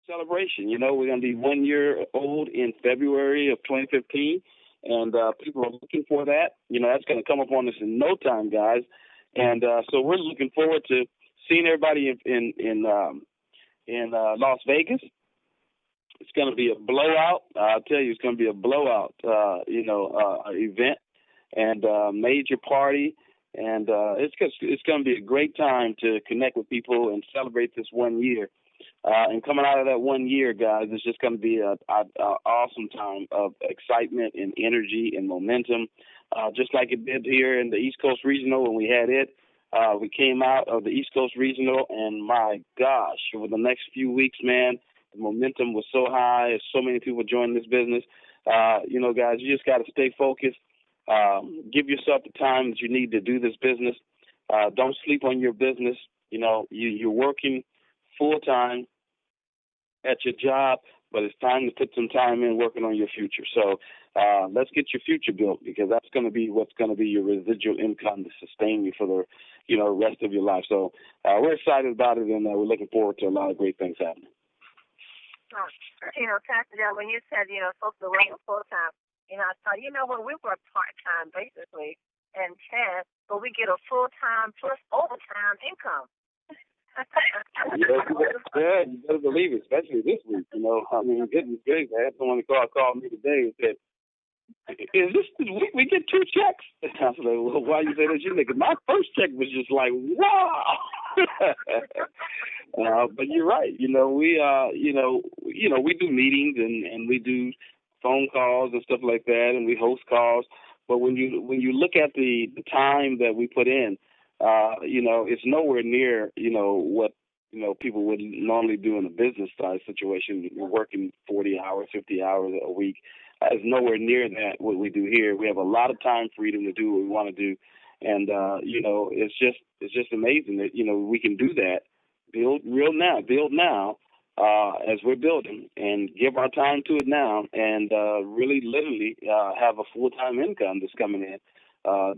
celebration. You know, we're going to be 1 year old in February of 2015, and people are looking for that. You know, that's going to come up on us in no time, guys. And so we're looking forward to seeing everybody in Las Vegas. It's going to be a blowout. I'll tell you, it's going to be a blowout, event and major party. And it's going to be a great time to connect with people and celebrate this 1 year. And coming out of that 1 year, guys, it's just going to be an awesome time of excitement and energy and momentum, just like it did here in the East Coast Regional when we had it. We came out of the East Coast Regional, and my gosh, over the next few weeks, man, the momentum was so high. So many people joined this business. Guys, you just got to stay focused. Give yourself the time that you need to do this business. Don't sleep on your business. You know, you're working full time at your job, but it's time to put some time in working on your future. So let's get your future built, because that's going to be what's going to be your residual income to sustain you for the rest of your life. So we're excited about it, and we're looking forward to a lot of great things happening. Pastor Dale, when you said, folks are working full time, I thought, when we work part time basically and 10, but we get a full time plus overtime income. Yeah, you better believe it, especially this week. Goodness gracious, I had someone call me today and said, "Is this week we get 2 checks?" And I was like, "Well, why you say that?" She's like, "My first check was just like, wow." But you're right. We do meetings and we do phone calls and stuff like that, and we host calls. But when you look at the time that we put in, it's nowhere near, what, people would normally do in a business side situation. You're working 40 hours, 50 hours a week. It's nowhere near that what we do here. We have a lot of time freedom to do what we want to do. And, it's just amazing that, we can do that. Build now, as we're building, and give our time to it now, and really literally have a full-time income that's coming in.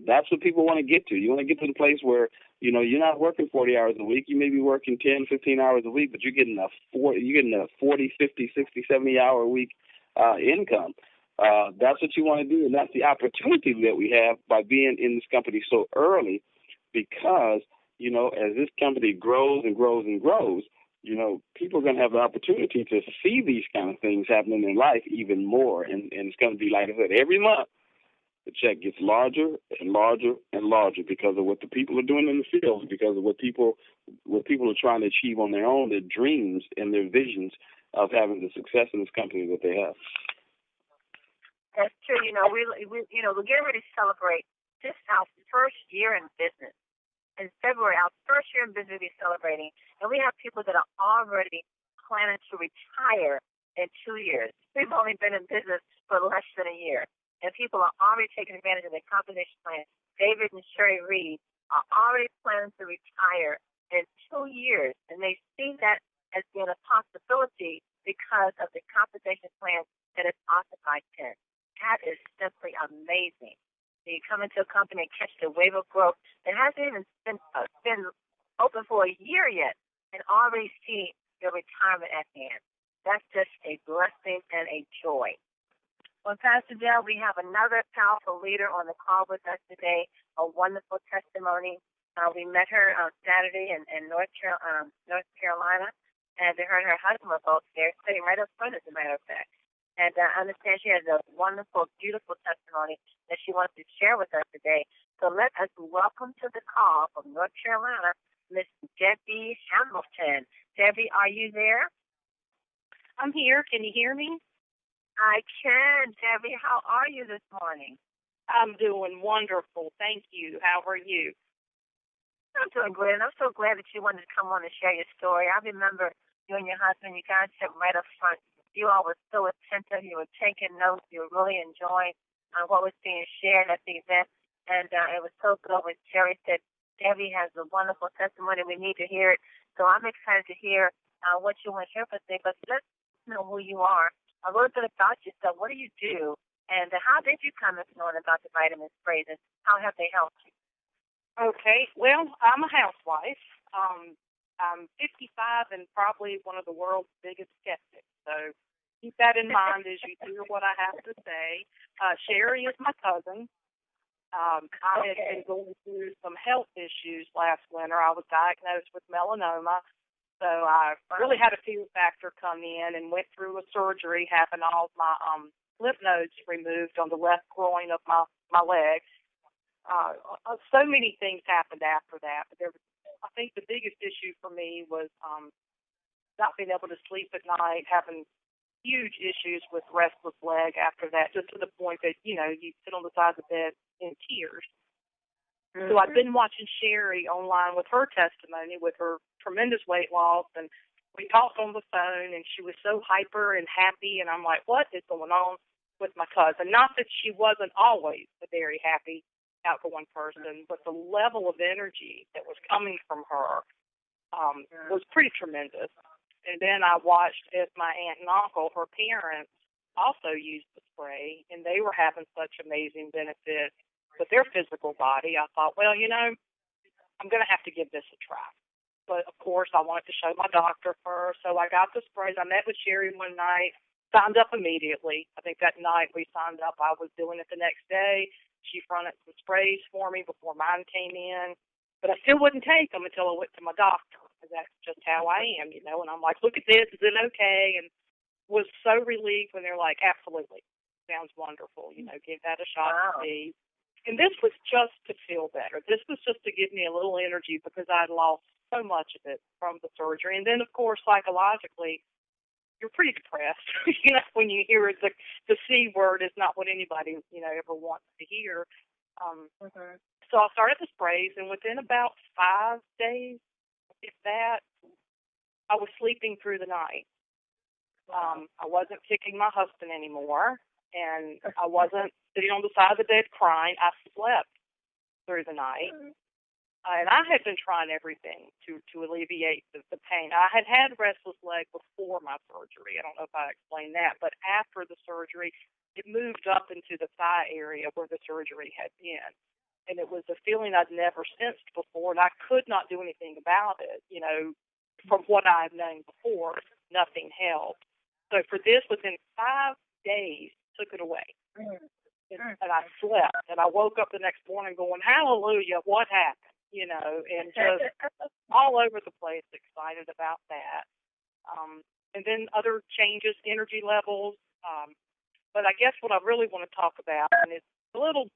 That's what people want to get to. You want to get to the place where, you're not working 40 hours a week. You may be working 10, 15 hours a week, but you're getting a 40, 50, 60, 70-hour a week income. That's what you want to do, and that's the opportunity that we have by being in this company so early, because, as this company grows and grows and grows, people are going to have the opportunity to see these kind of things happening in life even more. And it's going to be, like I said, every month the check gets larger and larger and larger because of what the people are doing in the field, because of what people are trying to achieve on their own, their dreams and their visions of having the success in this company that they have. That's true. We're getting ready to celebrate just our first year in business. In February, our first year in business, we'll be celebrating. And we have people that are already planning to retire in 2 years. We've only been in business for less than a year. And people are already taking advantage of their compensation plan. David and Sherry Reed are already planning to retire in 2 years. And they see that as being a possibility because of the compensation plan that is offered by 10. That is simply amazing. So you come into a company and catch the wave of growth that hasn't even been open for a year yet, and already see your retirement at hand. That's just a blessing and a joy. Well, Pastor Dale, we have another powerful leader on the call with us today, a wonderful testimony. We met her on Saturday in North Carolina, and her and her husband were both there, sitting right up front, as a matter of fact. And I understand she has a wonderful, beautiful testimony that she wants to share with us today. So let us welcome to the call from North Carolina, Miss Debbie Hamilton. Debbie, are you there? I'm here. Can you hear me? I can. Debbie, how are you this morning? I'm doing wonderful. Thank you. How are you? I'm doing great, and I'm so glad that you wanted to come on and share your story. I remember you and your husband, you guys sat right up front. You all were so attentive. You were taking notes. You were really enjoying what was being shared at the event. And it was so good when Sherry said, Debbie has a wonderful testimony. We need to hear it. So I'm excited to hear what you want to share with us today. But let's know who you are, a little bit about yourself. What do you do? And how did you come to knowing about the vitamin sprays, and how have they helped you? Okay. Well, I'm a housewife. I'm 55 and probably one of the world's biggest skeptics. So keep that in mind as you hear what I have to say. Sherry is my cousin. I had been going through some health issues last winter. I was diagnosed with melanoma, so I really had a fear factor come in and went through a surgery, having all of my lymph nodes removed on the left groin of my leg. So many things happened after that, but I think the biggest issue for me was not being able to sleep at night, having huge issues with restless leg after that, just to the point that, you sit on the side of the bed in tears. Mm-hmm. So I've been watching Sherry online with her testimony, with her tremendous weight loss, and we talked on the phone, and she was so hyper and happy, and I'm like, what is going on with my cousin? Not that she wasn't always a very happy, outgoing person, but the level of energy that was coming from her was pretty tremendous. And then I watched as my aunt and uncle, her parents, also used the spray, and they were having such amazing benefits with their physical body. I thought, well, I'm going to have to give this a try. But, of course, I wanted to show my doctor first, so I got the sprays. I met with Sherry one night, signed up immediately. I think that night we signed up, I was doing it the next day. She fronted some sprays for me before mine came in. But I still wouldn't take them until I went to my doctor, because that's just how I am, And I'm like, look at this, is it okay? And was so relieved when they're like, absolutely, sounds wonderful, give that a shot to see. And this was just to feel better. This was just to give me a little energy because I'd lost so much of it from the surgery. And then, of course, psychologically, you're pretty depressed, when you hear the C word is not what anybody, ever wants to hear. So I started the sprays, and within about 5 days, if that, I was sleeping through the night. I wasn't kicking my husband anymore, and I wasn't sitting on the side of the bed crying. I slept through the night. And I had been trying everything to alleviate the pain. I had restless leg before my surgery. I don't know if I explained that, but after the surgery, it moved up into the thigh area where the surgery had been. And it was a feeling I'd never sensed before, and I could not do anything about it. From what I had known before, nothing helped. So for this, within 5 days, took it away. And I slept, and I woke up the next morning going, hallelujah, what happened? And just all over the place, excited about that. And then other changes, energy levels. But I guess what I really want to talk about, and it's a little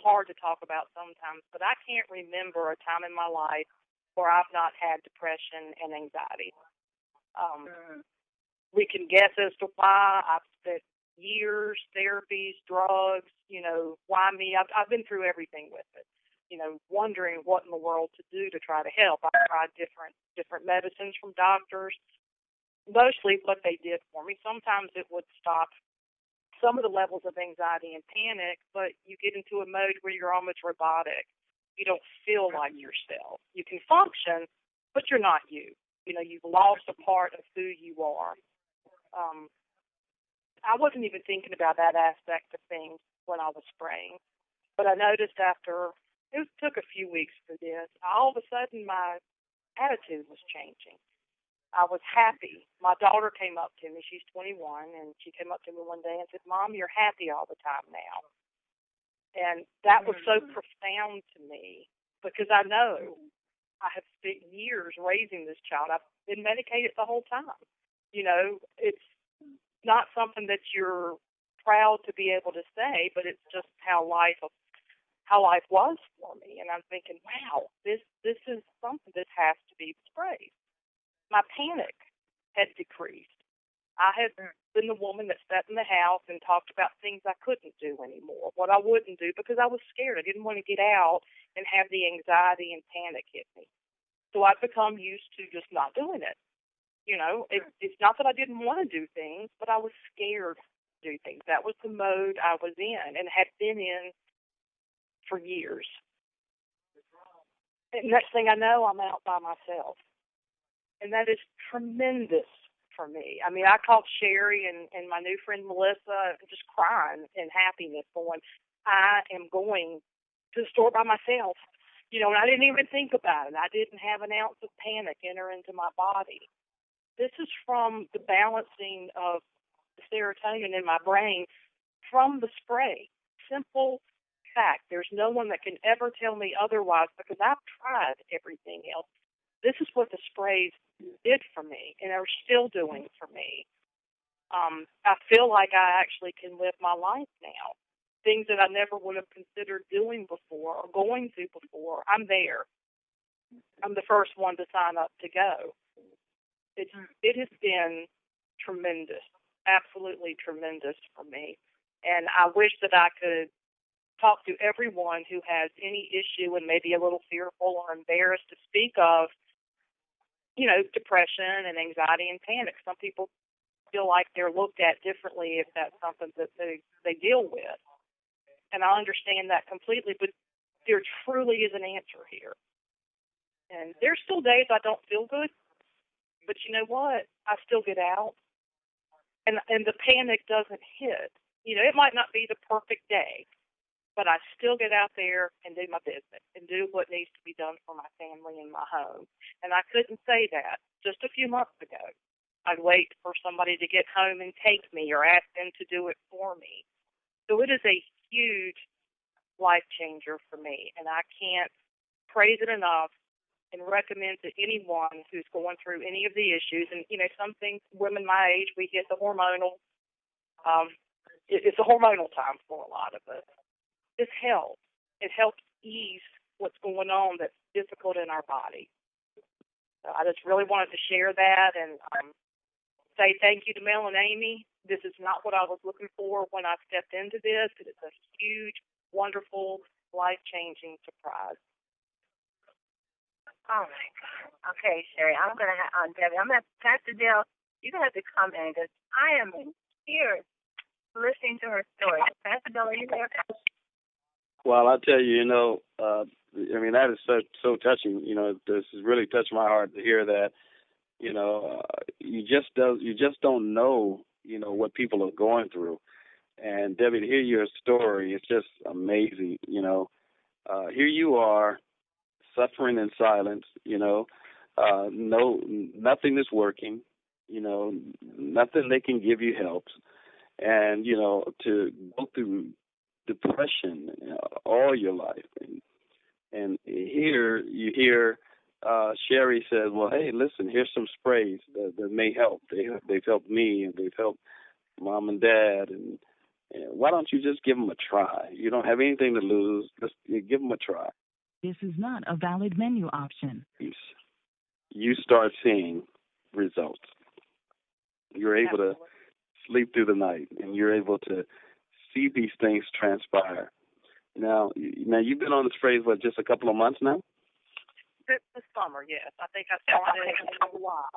hard to talk about sometimes, but I can't remember a time in my life where I've not had depression and anxiety. We can guess as to why. I've spent years, therapies, drugs, why me? I've been through everything with it. Wondering what in the world to do to try to help. I tried different medicines from doctors. Mostly what they did for me, sometimes it would stop some of the levels of anxiety and panic, but you get into a mode where you're almost robotic. You don't feel like yourself. You can function, but you're not you. You've lost a part of who you are. I wasn't even thinking about that aspect of things when I was spraying, but I noticed after it took a few weeks for this, all of a sudden my attitude was changing. I was happy. My daughter came up to me. She's 21, and she came up to me one day and said, Mom, you're happy all the time now. And that was so profound to me because I know I have spent years raising this child. I've been medicated the whole time. It's not something that you're proud to be able to say, but it's just how life was for me. And I'm thinking, wow, this is something that has to be sprayed. My panic had decreased. I had been the woman that sat in the house and talked about things I couldn't do anymore, what I wouldn't do, because I was scared. I didn't want to get out and have the anxiety and panic hit me. So I've become used to just not doing it. It's not that I didn't want to do things, but I was scared to do things. That was the mode I was in and had been in for years. And next thing I know, I'm out by myself. And that is tremendous for me. I mean, I called Sherry and my new friend Melissa just crying in happiness going, I am going to the store by myself. You know, and I didn't even think about it. I didn't have an ounce of panic enter into my body. This is from the balancing of the serotonin in my brain from the spray. Simple fact. There's no one that can ever tell me otherwise because I've tried everything else. This is what the sprays did for me and are still doing for me. I feel like I actually can live my life now. Things that I never would have considered doing before or going to before, I'm there. I'm the first one to sign up to go. It has been tremendous, absolutely tremendous for me. And I wish that I could talk to everyone who has any issue and maybe a little fearful or embarrassed to speak of, you know, depression and anxiety and panic. Some people feel like they're looked at differently if that's something that they deal with. And I understand that completely, but there truly is an answer here. And there's still days I don't feel good, but you know what? I still get out, and the panic doesn't hit. You know, it might not be the perfect day, but I still get out there and do my business and do what needs to be done for my family and my home. And I couldn't say that just a few months ago. I'd wait for somebody to get home and take me or ask them to do it for me. So it is a huge life changer for me, and I can't praise it enough and recommend to anyone who's going through any of the issues. And, you know, some things, women my age, we get the hormonal, it's a hormonal time for a lot of us. This helps. It helps ease what's going on that's difficult in our body. So I just really wanted to share that and say thank you to Mel and Amy. This is not what I was looking for when I stepped into this, but it's a huge, wonderful, life-changing surprise. Oh, my God. Okay, Sherry, I'm going to have, Debbie, I'm going to, Pastor Dale, you're going to have to come in because I am in tears listening to her story. Pastor Dale, are you there? Well, I'll tell you, I mean, that is so touching. You know, this has really touched my heart to hear that. You know, you just don't know, you know, what people are going through. And Debbie, to hear your story, it's just amazing. You know, here you are suffering in silence. You know, nothing is working. You know, nothing they can give you helps. And, you know, to go through depression all your life. And here you hear Sherry says, well, hey, listen, here's some sprays that may help. They've helped me, and they've helped mom and dad. And why don't you just give them a try? You don't have anything to lose. Just give them a try. This is not a valid menu option. You start seeing results. You're able to sleep through the night, and you're able to see these things transpire. Now you've been on the sprays, what, just a couple of months now? This summer, yes. I think I started in July.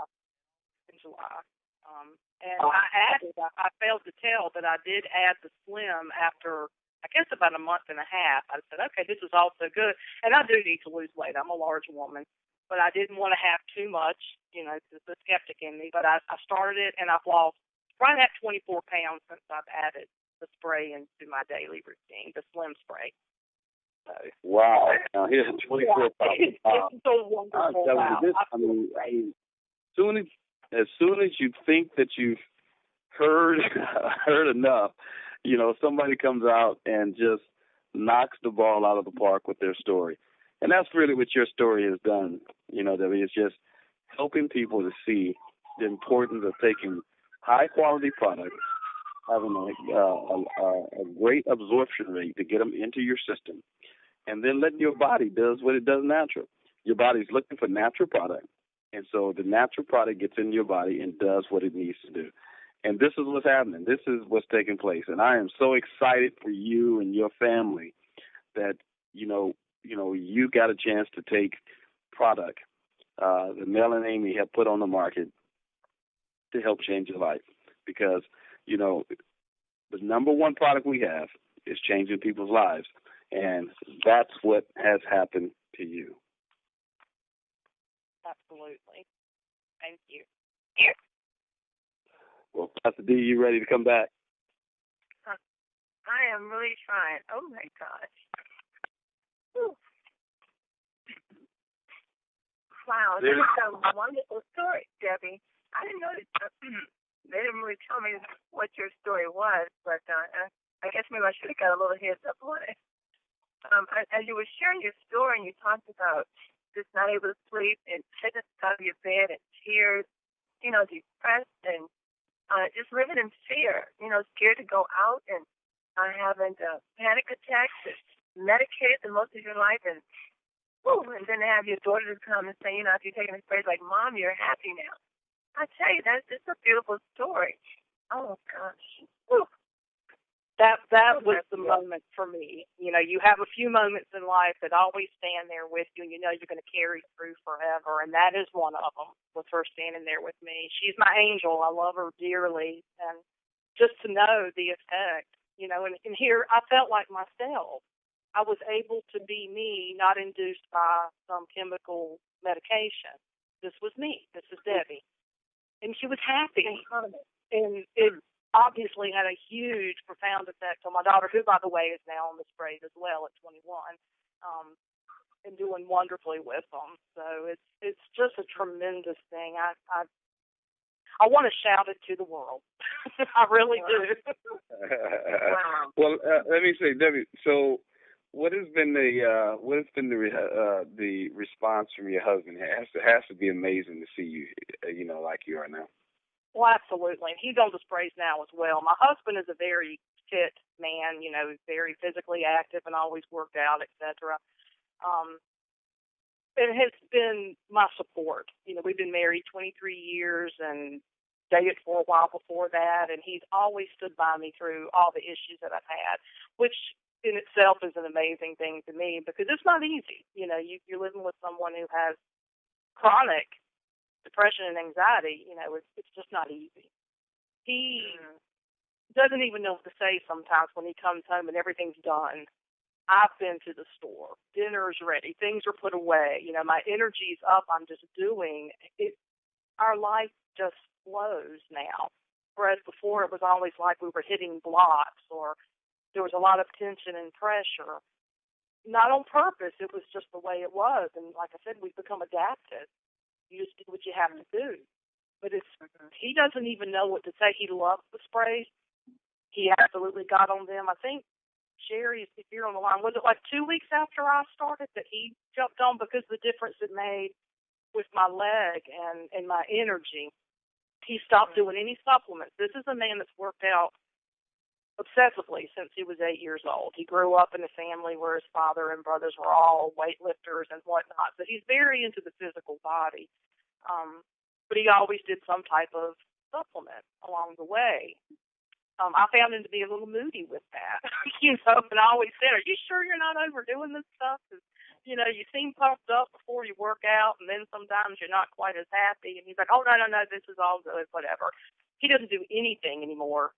And I failed to tell that I did add the Slim after, I guess, about a month and a half. I said, okay, this is also good. And I do need to lose weight. I'm a large woman. But I didn't want to have too much, you know, the skeptic in me. But I started it, and I've lost right at 24 pounds since I've added the spray into my daily routine, the Slim spray. So, wow. Now, here's 24 pounds. It's so wonderful. Wow. As soon as you think that you've heard enough, you know, somebody comes out and just knocks the ball out of the park with their story. And that's really what your story has done, you know, Debbie. It's just helping people to see the importance of taking high-quality products, having a great absorption rate to get them into your system, and then letting your body does what it does natural. Your body's looking for natural product, and so the natural product gets in your body and does what it needs to do. And this is what's happening. This is what's taking place. And I am so excited for you and your family that, you know, you got a chance to take product that Mel and Amy have put on the market to help change your life. Because, you know, the number one product we have is changing people's lives. And that's what has happened to you. Absolutely. Thank you. Well, Pastor D, you ready to come back? I am really trying. Oh, my gosh. Whew. Wow, this is a wonderful story, Debbie. I didn't know that they didn't really tell me what your story was, but I guess maybe I should have got a little heads up on it. As you were sharing your story and you talked about just not able to sleep and sitting out of your bed and tears, depressed and just living in fear, scared to go out and having panic attacks, medicated the most of your life, and then have your daughter to come and say, if you're taking this phrase like, Mom, you're happy now. I tell you, that's just a beautiful story. Oh, gosh. Woo. That was the moment for me. You have a few moments in life that always stand there with you, and you're going to carry through forever, and that is one of them, with her standing there with me. She's my angel. I love her dearly, and just to know the effect, and here I felt like myself. I was able to be me, not induced by some chemical medication. This was me. This is Debbie. And she was happy. And it obviously had a huge, profound effect on my daughter, who, by the way, is now on the sprays as well at 21, and doing wonderfully with them. So it's just a tremendous thing. I want to shout it to the world. I really do. Wow. Well, let me say, Debbie. So, what has been the response from your husband? It has to be amazing to see you, like you are now. Well, absolutely. And he's on the sprays now as well. My husband is a very fit man, very physically active and always worked out, etc. It has been my support. We've been married 23 years and dated for a while before that, and he's always stood by me through all the issues that I've had, which in itself is an amazing thing to me because it's not easy. You're living with someone who has chronic depression and anxiety. It's just not easy. He doesn't even know what to say sometimes when he comes home and everything's done. I've been to the store. Dinner's ready. Things are put away. My energy's up. I'm just doing it. Our life just flows now. Whereas before it was always like we were hitting blocks or there was a lot of tension and pressure. Not on purpose. It was just the way it was. And like I said, we've become adapted. You just do what you have to do. But he doesn't even know what to say. He loves the sprays. He absolutely got on them. I think, Sherry, if you're on the line, was it like 2 weeks after I started that he jumped on because of the difference it made with my leg and my energy? He stopped doing any supplements. This is a man that's worked out obsessively since he was 8 years old. He grew up in a family where his father and brothers were all weightlifters and whatnot. So he's very into the physical body. But he always did some type of supplement along the way. I found him to be a little moody with that, and I always said, are you sure you're not overdoing this stuff? Because, you seem pumped up before you work out, and then sometimes you're not quite as happy. And he's like, oh, no, this is all good, whatever. He doesn't do anything anymore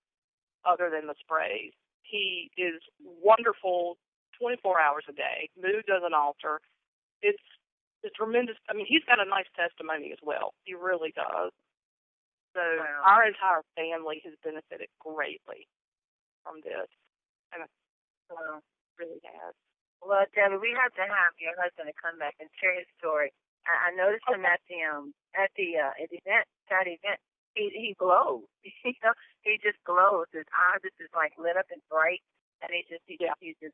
other than the sprays. He is wonderful 24 hours a day. Mood doesn't alter. It's tremendous. I mean, he's got a nice testimony as well. He really does. So our entire family has benefited greatly from this, and it really has. Well, Debbie, we have to have your husband to come back and share his story. I noticed him at the event. That event, he glows. He just glows. His eyes are just like lit up and bright, and he's just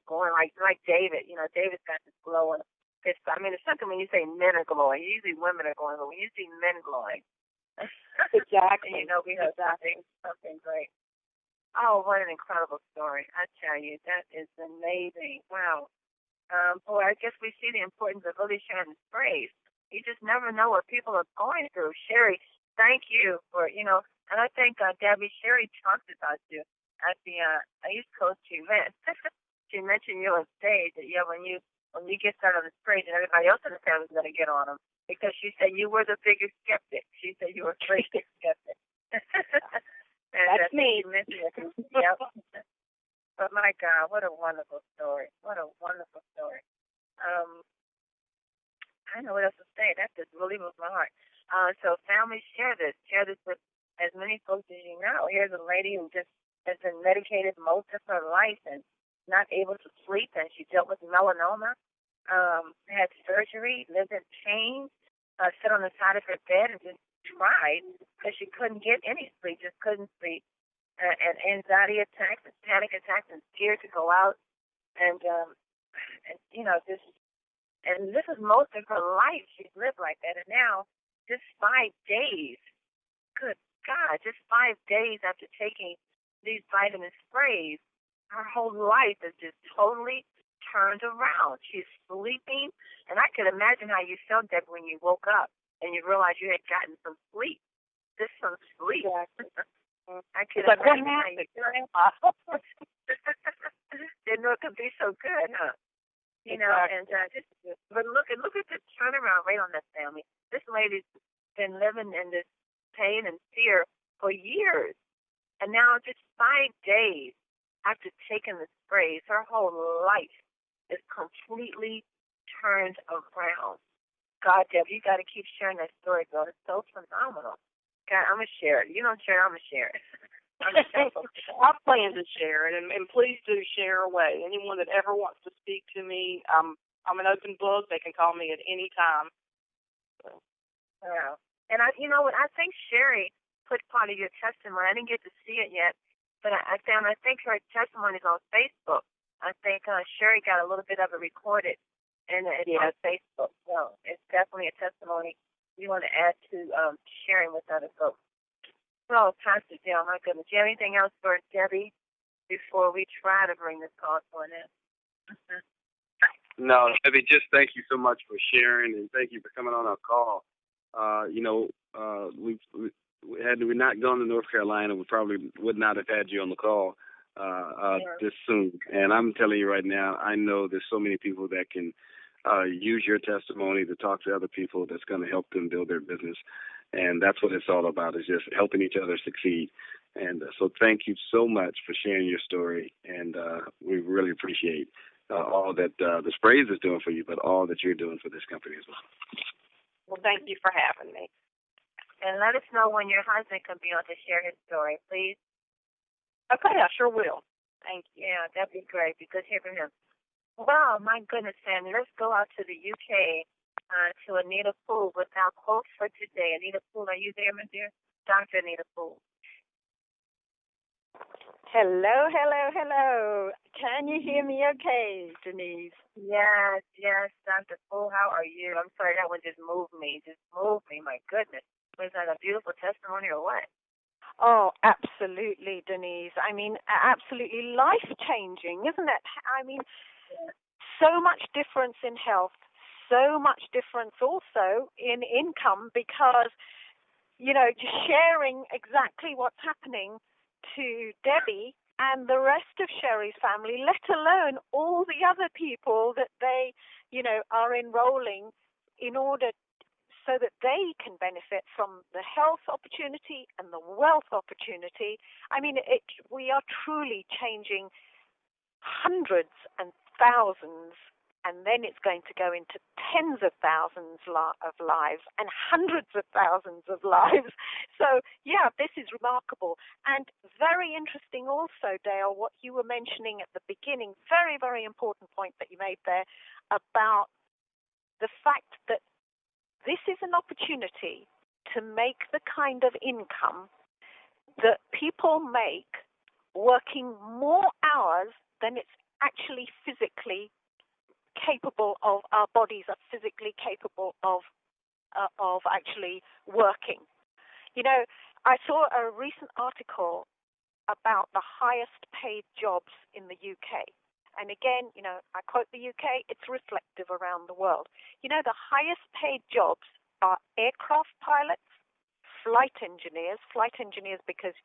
going like David. David's got this glow on him. It's something when you say men are glowing. Usually women are glowing, but when you see men glowing. Exactly. We have something great. Oh, what an incredible story. I tell you, that is amazing. Wow. Boy, I guess we see the importance of really sharing the sprays. You just never know what people are going through. Sherry, thank you for, and I think, Debbie, Sherry talked about you at the East Coast event. She mentioned you on stage that, when you get started on the sprays and everybody else in the family is going to get on them. Because she said you were the biggest skeptic. She said you were a great skeptic. That's me. Yep. But my God, what a wonderful story. What a wonderful story. I don't know what else to say. That just really moved my heart. So families, share this. Share this with as many folks as you know. Here's a lady who just has been medicated most of her life and not able to sleep, and she dealt with melanoma. Had surgery, lived in pain, sit on the side of her bed and just cried because she couldn't get any sleep, just couldn't sleep. And anxiety attacks and panic attacks and scared to go out. And just, and this is most of her life she's lived like that. And now, just 5 days, good God, just 5 days after taking these vitamin sprays, her whole life is just totally turned around. She's sleeping, and I could imagine how you felt, Deb, when you woke up and you realized you had gotten some sleep. Just some sleep. Yeah. I could like, what imagine happened? Didn't know it could be so good, huh? You know, and but look at the turnaround rate on that family. This lady's been living in this pain and fear for years, and now just 5 days after taking the sprays, her whole life is completely turned around. God, Deb, you got to keep sharing that story, girl. It's so phenomenal. God, I'm gonna share it. You don't share it, I'm gonna share it. I plan to share it, and please do share away. Anyone that ever wants to speak to me, I'm an open book. They can call me at any time. So. Yeah. And you know what? I think Sherry put part of your testimony. I didn't get to see it yet, but I think her testimony is on Facebook. I think Sherry got a little bit of it recorded, and it's on Facebook. So it's definitely a testimony we want to add to sharing with other folks. Well, Pastor Dale, my goodness. Do you have anything else for Debbie before we try to bring this call to an end? No, Debbie, just thank you so much for sharing, and thank you for coming on our call. Had we not gone to North Carolina, we probably would not have had you on the call this soon. And I'm telling you right now, I know there's so many people that can use your testimony to talk to other people that's going to help them build their business. And that's what it's all about, is just helping each other succeed. And so thank you so much for sharing your story. And we really appreciate all that the sprays is doing for you, but all that you're doing for this company as well. Well, thank you for having me. And let us know when your husband can be on to share his story, please. Okay, I sure will. Thank you. Yeah, that'd be great. Be good to hear from him. Well, my goodness, family, let's go out to the UK, to Anita Poole with our quote for today. Anita Poole, are you there, my dear? Dr. Anita Poole. Hello, hello, hello. Can you hear me okay, Denise? Yes, Dr. Poole, how are you? I'm sorry, that one just moved me. My goodness. Was that a beautiful testimony or what? Oh, absolutely, Denise. I mean, absolutely life-changing, isn't it? I mean, so much difference in health, so much difference also in income because, you know, sharing exactly what's happening to Debbie and the rest of Sherry's family, let alone all the other people that they, you know, are enrolling in order so that they can benefit from the health opportunity and the wealth opportunity. I mean, we are truly changing hundreds and thousands, and then it's going to go into tens of thousands of lives and hundreds of thousands of lives. So, yeah, this is remarkable. And very interesting also, Dale, what you were mentioning at the beginning, very, very important point that you made there about the fact that this is an opportunity to make the kind of income that people make working more hours than it's actually physically capable of. Our bodies are physically capable of actually working. You know, I saw a recent article about the highest paid jobs in the UK. And again, you know, I quote the UK, it's reflective around the world. You know, the highest paid jobs are aircraft pilots, flight engineers because,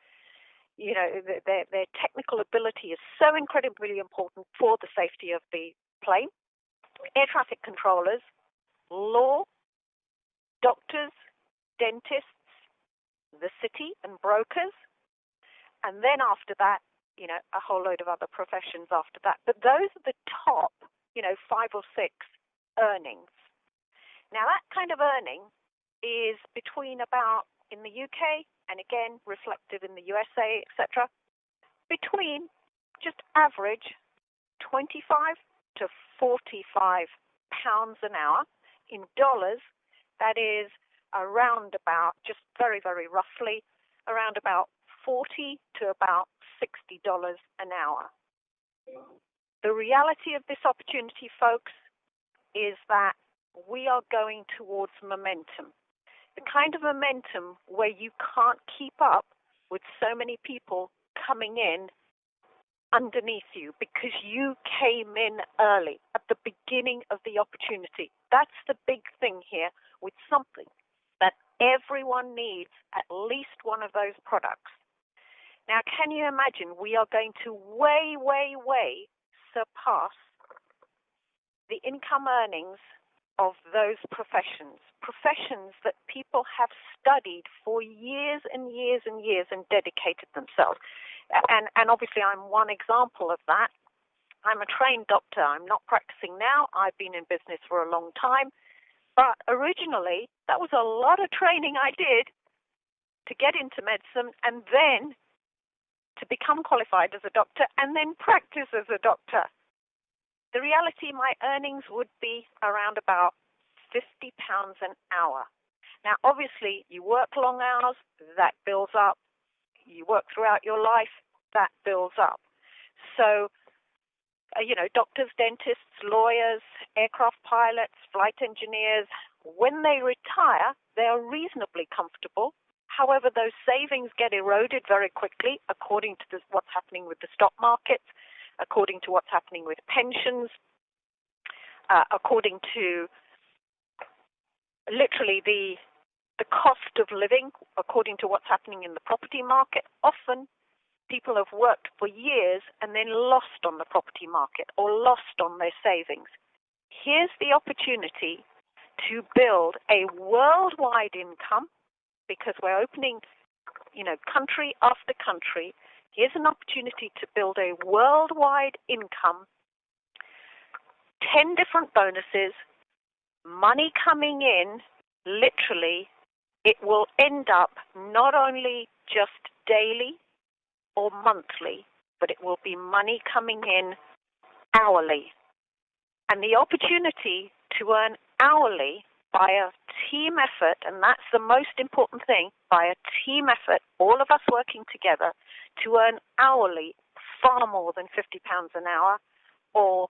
you know, their technical ability is so incredibly important for the safety of the plane, air traffic controllers, law, doctors, dentists, the city and brokers, and then after that, you know, a whole load of other professions after that. But those are the top, you know, 5 or 6 earnings. Now, that kind of earning is between about, in the UK, and again, reflective in the USA, etc., between just average 25 to 45 pounds an hour. In dollars, that is around about, just very, very roughly, around about $40 to about $60 an hour. The reality of this opportunity, folks, is that we are going towards momentum. The kind of momentum where you can't keep up with so many people coming in underneath you because you came in early at the beginning of the opportunity. That's the big thing here with something that everyone needs at least one of those products. Now, can you imagine we are going to way, way, way surpass the income earnings of those professions that people have studied for years and years and years and dedicated themselves. And obviously I'm one example of that. I'm a trained doctor. I'm not practicing now. I've been in business for a long time. But originally, that was a lot of training I did to get into medicine and then to become qualified as a doctor and then practice as a doctor. The reality, my earnings would be around about £50 an hour. Now, obviously, you work long hours, that builds up. You work throughout your life, that builds up. So, doctors, dentists, lawyers, aircraft pilots, flight engineers, when they retire, they are reasonably comfortable. However, those savings get eroded very quickly according to what's happening with the stock markets, according to what's happening with pensions, according to literally the cost of living, according to what's happening in the property market. Often people have worked for years and then lost on the property market or lost on their savings. Here's the opportunity to build a worldwide income, because we're opening, country after country. Here's an opportunity to build a worldwide income, 10 different bonuses, money coming in, literally. It will end up not only just daily or monthly, but it will be money coming in hourly. And the opportunity to earn hourly by a team effort, and that's the most important thing, by a team effort, all of us working together, to earn hourly far more than £50 an hour or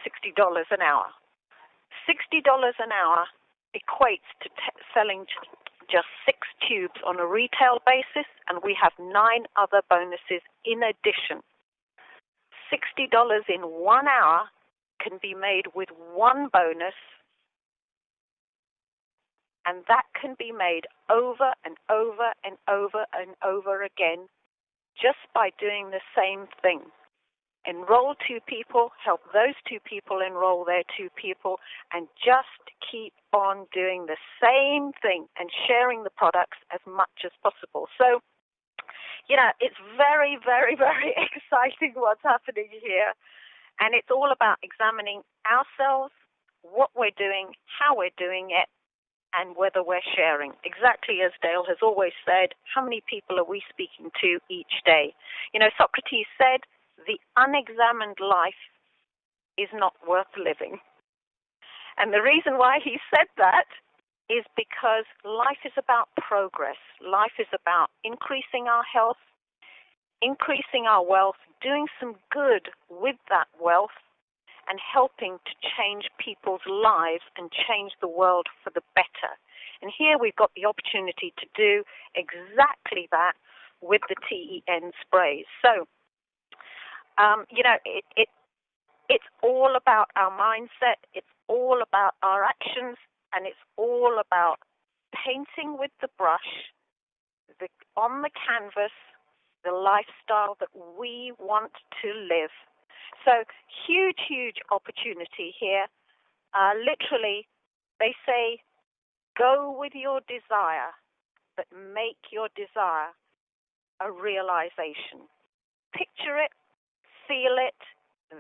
$60 an hour. $60 an hour equates to selling just 6 tubes on a retail basis, and we have 9 other bonuses in addition. $60 in 1 hour can be made with one bonus, and that can be made over and over and over and over again just by doing the same thing. Enroll 2 people, help those 2 people enroll their 2 people, and just keep on doing the same thing and sharing the products as much as possible. So, it's very, very, very exciting what's happening here. And it's all about examining ourselves, what we're doing, how we're doing it, and whether we're sharing. Exactly as Dale has always said, how many people are we speaking to each day? Socrates said, the unexamined life is not worth living. And the reason why he said that is because life is about progress. Life is about increasing our health, increasing our wealth, doing some good with that wealth, and helping to change people's lives and change the world for the better. And here we've got the opportunity to do exactly that with the TEN sprays. So, it's all about our mindset, it's all about our actions, and it's all about painting with the brush, on the canvas, the lifestyle that we want to live. So huge, huge opportunity here. Literally, they say, go with your desire, but make your desire a realization. Picture it, feel it,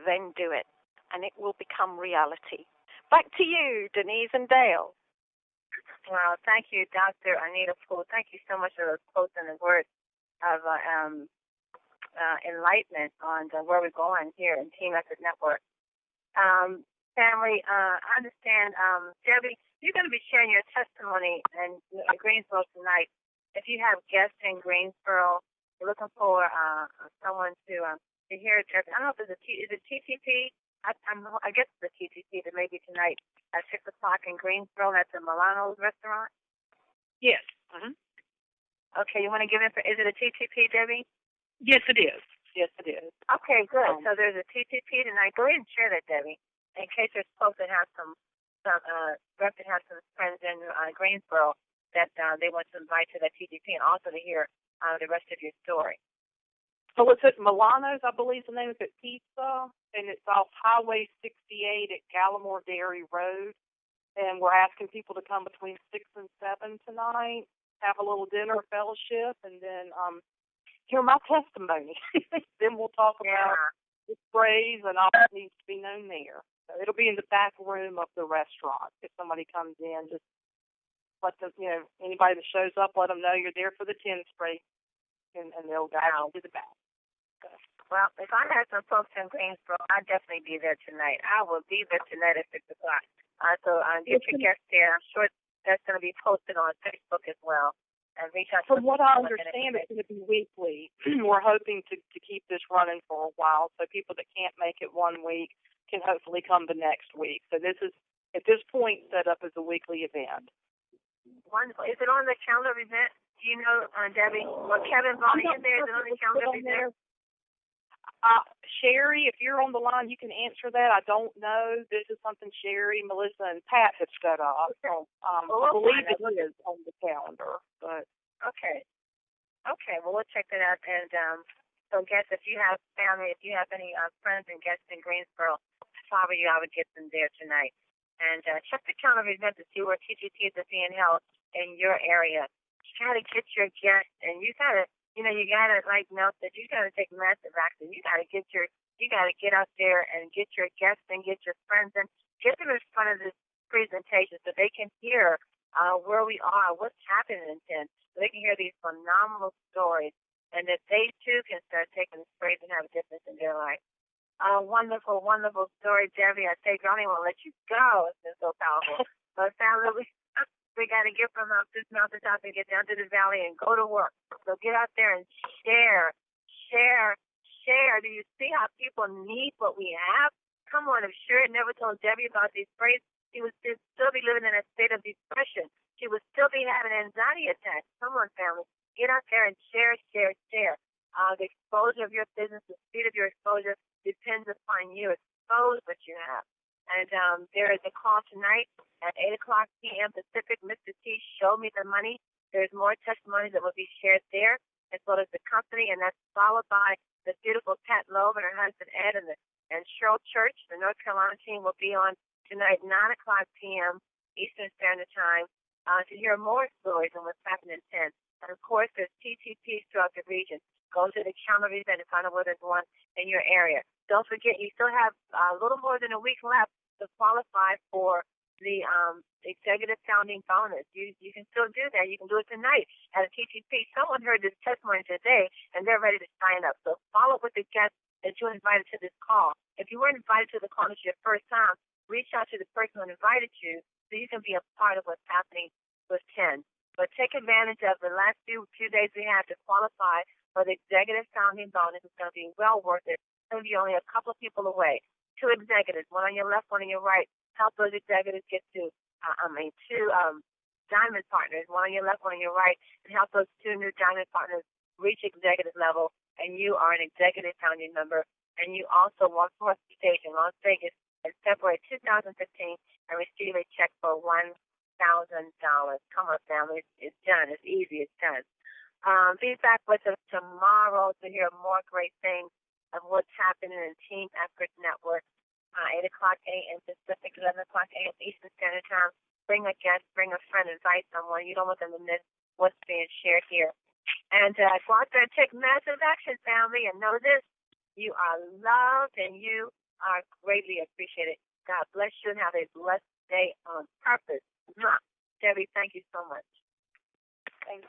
then do it, and it will become reality. Back to you, Denise and Dale. Well, thank you, Dr. Anita Poole. Thank you so much for those quotes and the words of enlightenment on where we're going here in Team Effort Network. family, I understand, Debbie, you're going to be sharing your testimony in Greensboro tonight. If you have guests in Greensboro, you're looking for someone to hear it. I don't know if it's is it TTP? I guess it's the TTP that may be tonight at 6 o'clock in Greensboro. That's a Milano's restaurant. Yes. Mm-hmm. Okay, you want to give it is it a TTP, Debbie? Yes, it is. Yes, it is. Okay, good. So there's a TTP tonight. Go ahead and share that, Debbie, in case there's folks that have some friends in Greensboro that they want to invite to that TTP and also to hear the rest of your story. So it's at Milano's, I believe the name is at Pizza, and it's off Highway 68 at Gallimore Dairy Road. And we're asking people to come between 6 and 7 tonight, have a little dinner fellowship, and then hear my testimony. Then we'll talk about the sprays and all that needs to be known there. So it'll be in the back room of the restaurant. If somebody comes in, just let them, anybody that shows up, let them know you're there for the 10 spray, and they'll go out to the back. Well, if I had some folks in Greensboro, I'd definitely be there tonight. I will be there tonight at 6 o'clock. So get your guests there. I'm sure that's going to be posted on Facebook as well. And reach out. From what I understand, it's going to be weekly. We're hoping to keep this running for a while, so people that can't make it one week can hopefully come the next week. So this is, at this point, set up as a weekly event. Wonderful. Is it on the calendar event? Do you know, Debbie? Well, Kevin's on in there. Is it on the calendar event? Sherry, if you're on the line, you can answer that. I don't know. This is something Sherry, Melissa, and Pat have set up. So, I believe it is on the calendar. But okay. Well, we'll check that out. And so, guests, if you have family, if you have any friends and guests in Greensboro, probably I would get them there tonight. And check the calendar event to see where TGTs are being held in your area. You got to get your guests, and you got to. You gotta note that you gotta take massive action. You gotta get out there and get your guests and get your friends and get them in front of this presentation so they can hear where we are, what's happening in 10, so they can hear these phenomenal stories, and that they too can start taking the sprays and have a difference in their life. Wonderful, wonderful story, Debbie. I don't even want to let you go. It's been so powerful. But family, we got to get from this mountaintop and get down to the valley and go to work. So get out there and share. Do you see how people need what we have? Come on, if Sherry never told Debbie about these sprays, she would still be living in a state of depression. She would still be having anxiety attacks. Come on, family. Get out there and share. The exposure of your business, the speed of your exposure depends upon you. Expose what you have. And there is a call tonight at 8 o'clock p.m. Pacific. Mr. T, show me the money. There's more testimonies that will be shared there, as well as the company, and that's followed by the beautiful Pat Loeb and her husband Ed and Cheryl Church. The North Carolina team will be on tonight, 9 o'clock p.m. Eastern Standard Time, to hear more stories on what's happening in 10. And, of course, there's TTPs throughout the region. Go to the calendar event and find out where there's one in your area. Don't forget, you still have a little more than a week left to qualify for the executive founding bonus. You can still do that. You can do it tonight at a TTP. Someone heard this testimony today, and they're ready to sign up. So follow up with the guest that you invited to this call. If you weren't invited to the call, it's your first time, reach out to the person who invited you so you can be a part of what's happening with 10. But take advantage of the last few days we have to qualify for the executive founding bonus. It's going to be well worth it. It's going to be only a couple of people away. 2 executives, one on your left, one on your right. Help those executives get to, 2 diamond partners, one on your left, one on your right, and help those 2 new diamond partners reach executive level. And you are an executive founding member. And you also walk across the stage in Las Vegas in February 2015 and receive a check for $1,000. Come on, family. It's done. It's easy. It's done. Be back with us tomorrow to hear more great things of what's happening in Team Effort Network. 8 o'clock a.m. Pacific, 11 o'clock a.m. Eastern Standard Time. Bring a guest, bring a friend, invite someone. You don't want them to miss what's being shared here. And go out there and take massive action, family, and know this. You are loved and you are greatly appreciated. God bless you and have a blessed day on purpose. Debbie, thank you so much. Thanks.